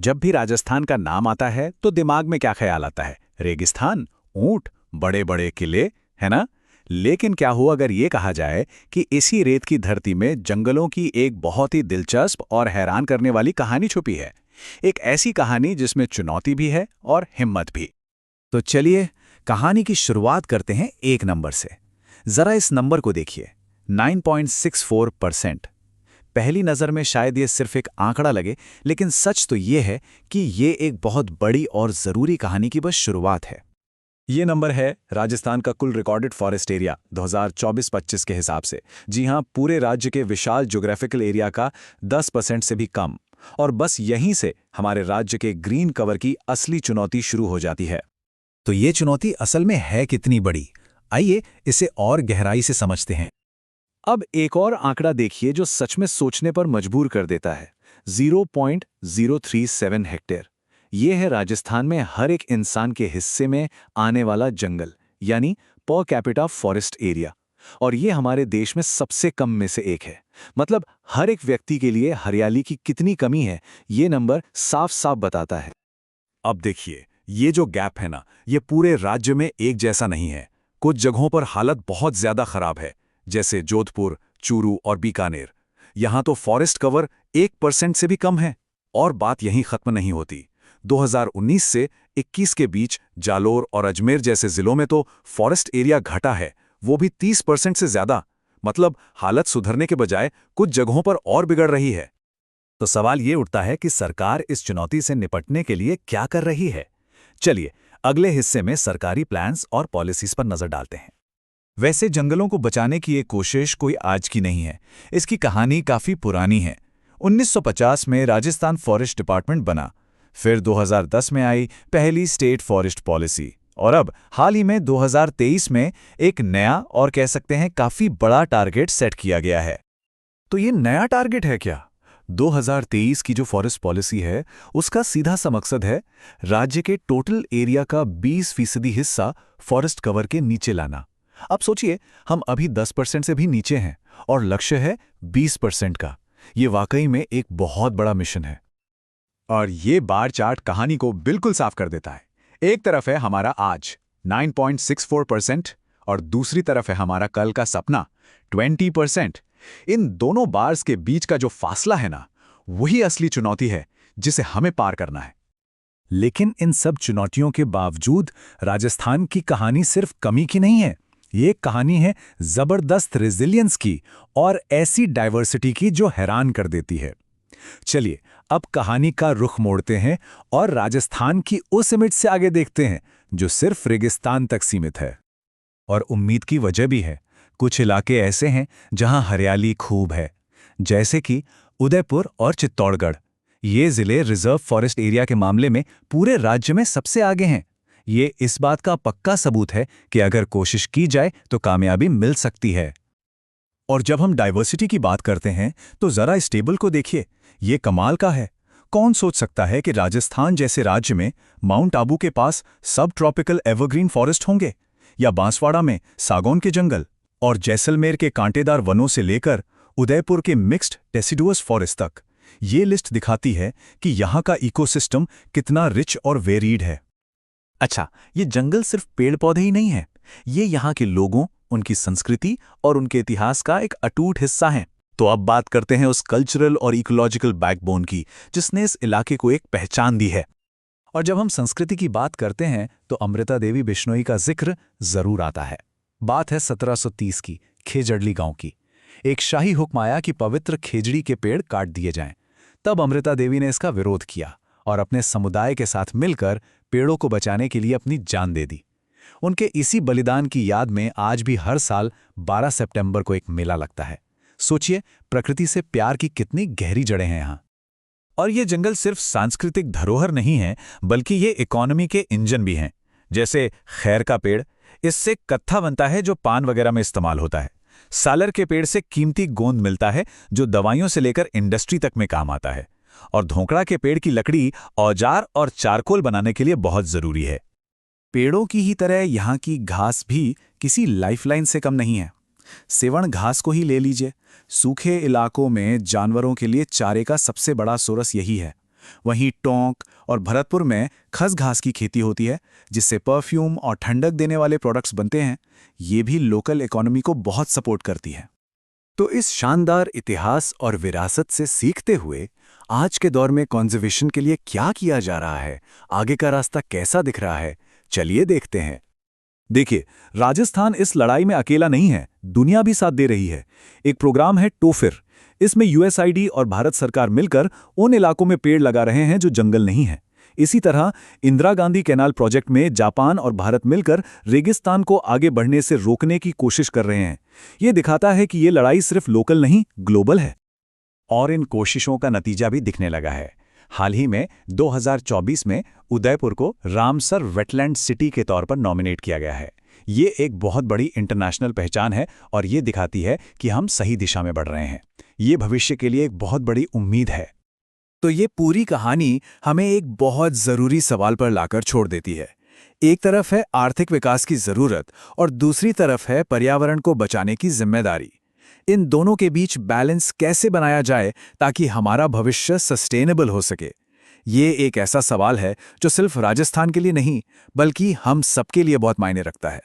जब भी राजस्थान का नाम आता है तो दिमाग में क्या ख्याल आता है? रेगिस्तान, ऊंट, बड़े बड़े किले, है ना? लेकिन क्या हो अगर ये कहा जाए कि इसी रेत की धरती में जंगलों की एक बहुत ही दिलचस्प और हैरान करने वाली कहानी छुपी है। एक ऐसी कहानी जिसमें चुनौती भी है और हिम्मत भी। तो चलिए कहानी की शुरुआत करते हैं एक नंबर से। जरा इस नंबर को देखिए, 9.64%। पहली नज़र में शायद ये सिर्फ एक आंकड़ा लगे, लेकिन सच तो ये है कि ये एक बहुत बड़ी और ज़रूरी कहानी की बस शुरुआत है। ये नंबर है राजस्थान का कुल रिकॉर्डेड फॉरेस्ट एरिया 2024-25 के हिसाब से। जी हाँ, पूरे राज्य के विशाल ज्योग्राफिकल एरिया का 10% से भी कम। और बस यहीं से हमारे राज्य के ग्रीन कवर की असली चुनौती शुरू हो जाती है। तो ये चुनौती असल में है कितनी बड़ी? आइए इसे और गहराई से समझते हैं। अब एक और आंकड़ा देखिए जो सच में सोचने पर मजबूर कर देता है। 0.037 हेक्टेयर। ये है राजस्थान में हर एक इंसान के हिस्से में आने वाला जंगल, यानी पर कैपिटा फॉरेस्ट एरिया। और ये हमारे देश में सबसे कम में से एक है। मतलब हर एक व्यक्ति के लिए हरियाली की कितनी कमी है, ये नंबर साफ साफ बताता है। अब देखिए, ये जो गैप है ना, ये पूरे राज्य में एक जैसा नहीं है। कुछ जगहों पर हालत बहुत ज्यादा खराब है, जैसे जोधपुर, चूरू और बीकानेर। यहां तो फॉरेस्ट कवर 1% से भी कम है। और बात यहीं खत्म नहीं होती। 2019 से 21 के बीच जालोर और अजमेर जैसे जिलों में तो फॉरेस्ट एरिया घटा है, वो भी 30% से ज्यादा। मतलब हालत सुधरने के बजाय कुछ जगहों पर और बिगड़ रही है। तो सवाल ये उठता है कि सरकार इस चुनौती से निपटने के लिए क्या कर रही है? चलिए अगले हिस्से में सरकारी प्लान्स और पॉलिसीज पर नजर डालते हैं। वैसे जंगलों को बचाने की ये कोशिश कोई आज की नहीं है। इसकी कहानी काफी पुरानी है। 1950 में राजस्थान फॉरेस्ट डिपार्टमेंट बना, फिर 2010 में आई पहली स्टेट फॉरेस्ट पॉलिसी, और अब हाल ही में 2023 में एक नया और कह सकते हैं काफी बड़ा टारगेट सेट किया गया है। तो ये नया टारगेट है क्या? 2023 की जो फॉरेस्ट पॉलिसी है, उसका सीधा सा मकसद है राज्य के टोटल एरिया का 20% हिस्सा फॉरेस्ट कवर के नीचे लाना। अब सोचिए, हम अभी 10% से भी नीचे हैं और लक्ष्य है 20% का। ये वाकई में एक बहुत बड़ा मिशन है। और ये बार चार्ट कहानी को बिल्कुल साफ कर देता है। एक तरफ है हमारा आज 9.64% और दूसरी तरफ है हमारा कल का सपना 20%। इन दोनों बार्स के बीच का जो फासला है ना, वही असली चुनौती है जिसे हमें पार करना है। लेकिन इन सब चुनौतियों के बावजूद राजस्थान की कहानी सिर्फ कमी की नहीं है। ये कहानी है जबरदस्त रेजिलियंस की और ऐसी डाइवर्सिटी की जो हैरान कर देती है। चलिए अब कहानी का रुख मोड़ते हैं और राजस्थान की उस इमेज से आगे देखते हैं जो सिर्फ रेगिस्तान तक सीमित है। और उम्मीद की वजह भी है। कुछ इलाके ऐसे हैं जहां हरियाली खूब है, जैसे कि उदयपुर और चित्तौड़गढ़। ये जिले रिजर्व फॉरेस्ट एरिया के मामले में पूरे राज्य में सबसे आगे हैं। ये इस बात का पक्का सबूत है कि अगर कोशिश की जाए तो कामयाबी मिल सकती है। और जब हम डाइवर्सिटी की बात करते हैं तो जरा इस टेबल को देखिए, ये कमाल का है। कौन सोच सकता है कि राजस्थान जैसे राज्य में माउंट आबू के पास सब ट्रॉपिकल एवरग्रीन फॉरेस्ट होंगे, या बांसवाड़ा में सागौन के जंगल, और जैसलमेर के कांटेदार वनों से लेकर उदयपुर के मिक्स्ड डेसिडुअस फॉरेस्ट तक। ये लिस्ट दिखाती है कि यहाँ का इकोसिस्टम कितना रिच और वेरीड है। अच्छा, ये जंगल सिर्फ पेड़ पौधे ही नहीं है, ये यहाँ के लोगों, उनकी संस्कृति और उनके इतिहास का एक अटूट हिस्सा है। तो अब बात करते हैं उस कल्चरल और इकोलॉजिकल बैकबोन की जिसने इस इलाके को एक पहचान दी है। और जब हम संस्कृति की बात करते हैं तो अमृता देवी बिश्नोई का जिक्र जरूर आता है। बात है 1730 की, खेजड़ली गांव की। एक शाही हुक्म आया कि पवित्र खेजड़ी के पेड़ काट दिए जाएं। तब अमृता देवी ने इसका विरोध किया और अपने समुदाय के साथ मिलकर पेड़ों को बचाने के लिए अपनी जान दे दी। उनके इसी बलिदान की याद में आज भी हर साल 12 सितंबर को एक मेला लगता है। सोचिए, प्रकृति से प्यार की कितनी गहरी जड़ें हैं यहाँ। और ये जंगल सिर्फ सांस्कृतिक धरोहर नहीं है, बल्कि ये इकोनॉमी के इंजन भी हैं। जैसे खैर का पेड़, इससे कत्था बनता है जो पान वगैरह में इस्तेमाल होता है। सालर के पेड़ से कीमती गोंद मिलता है जो दवाइयों से लेकर इंडस्ट्री तक में काम आता है। और धोंकड़ा के पेड़ की लकड़ी औजार और चारकोल बनाने के लिए बहुत जरूरी है। पेड़ों की ही तरह यहाँ की घास भी किसी लाइफलाइन से कम नहीं है। सेवण घास को ही ले लीजिए, सूखे इलाकों में जानवरों के लिए चारे का सबसे बड़ा सोर्स यही है। वहीं टोंक और भरतपुर में खस घास की खेती होती है, जिससे परफ्यूम और ठंडक देने वाले प्रोडक्ट्स बनते हैं। ये भी लोकल इकोनॉमी को बहुत सपोर्ट करती है। तो इस शानदार इतिहास और विरासत से सीखते हुए आज के दौर में कंजर्वेशन के लिए क्या किया जा रहा है, आगे का रास्ता कैसा दिख रहा है, चलिए देखते हैं। देखिए, राजस्थान इस लड़ाई में अकेला नहीं है, दुनिया भी साथ दे रही है। एक प्रोग्राम है टोफिर। इसमें यूएसआईडी और भारत सरकार मिलकर उन इलाकों में पेड़ लगा रहे हैं जो जंगल नहीं है। इसी तरह इंदिरा गांधी कैनाल प्रोजेक्ट में जापान और भारत मिलकर रेगिस्तान को आगे बढ़ने से रोकने की कोशिश कर रहे हैं। ये दिखाता है कि ये लड़ाई सिर्फ लोकल नहीं, ग्लोबल है। और इन कोशिशों का नतीजा भी दिखने लगा है। हाल ही में 2024 में उदयपुर को रामसर वेटलैंड सिटी के तौर पर नॉमिनेट किया गया है। ये एक बहुत बड़ी इंटरनेशनल पहचान है और ये दिखाती है कि हम सही दिशा में बढ़ रहे हैं। ये भविष्य के लिए एक बहुत बड़ी उम्मीद है। तो ये पूरी कहानी हमें एक बहुत ज़रूरी सवाल पर लाकर छोड़ देती है। एक तरफ है आर्थिक विकास की ज़रूरत और दूसरी तरफ है पर्यावरण को बचाने की जिम्मेदारी। इन दोनों के बीच बैलेंस कैसे बनाया जाए ताकि हमारा भविष्य सस्टेनेबल हो सके? ये एक ऐसा सवाल है जो सिर्फ राजस्थान के लिए नहीं, बल्कि हम सबके लिए बहुत मायने रखता है।